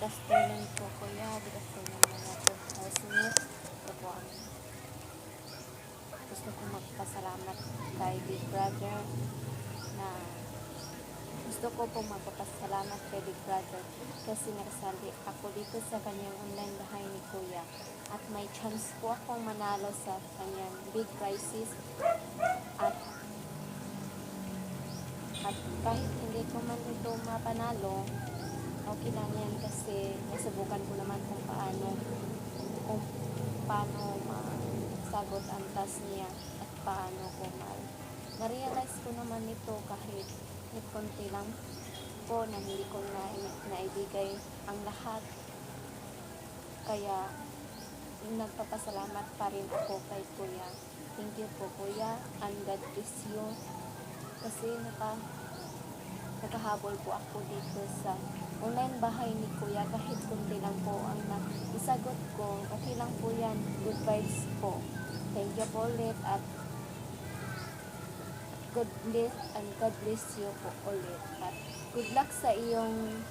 afternoon po kuya, good afternoon mga po housemate. Ito po ang gusto ko magpasalamat kay Big Brother na gusto ko po magpapasalamat kay Big Brother kasi nakasali ako dito sa kanyang online bahay ni kuya at may chance po akong manalo sa kanyang big prizes at kahit hindi ko man ito mapanalo, okay lang yan kasi nasubukan ko naman kung paano masagot ang task niya at paano ko na-realize ko naman ito kahit konti lang po na hindi ko naibigay ang lahat. Kaya nagpapasalamat pa rin ako kay kuya. Thank you po kuya and God bless you. Kasi nakahabol po ako dito sa online bahay ni kuya kahit kunti lang po ang isagot ko. Okay lang po yan. Good vibes po. Thank you po ulit at God bless you po ulit. At good luck sa iyong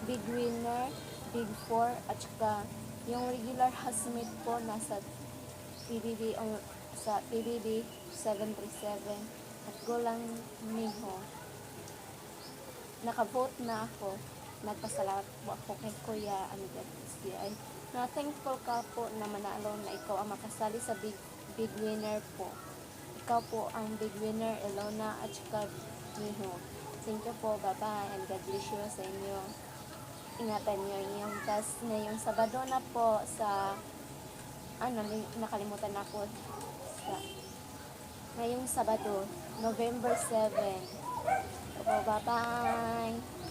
big winner, big 4 at saka yung regular housemate po nasa PBB sa PBB 737 at Golang Miho. Naka-vote na ako. Nagpasalamat po ako kay Kuya Amigat SBI. Na thankful ka po na manalo na ikaw ang makasali sa big winner po. Ikaw po ang big winner, Elona at saka Miho. Thank you po. Bye-bye and God bless you sa inyo. Ingatan nyo yung task ngayong Sabado na po sa nakalimutan na po sa ngayong Sabado, November 7. So, bye-bye!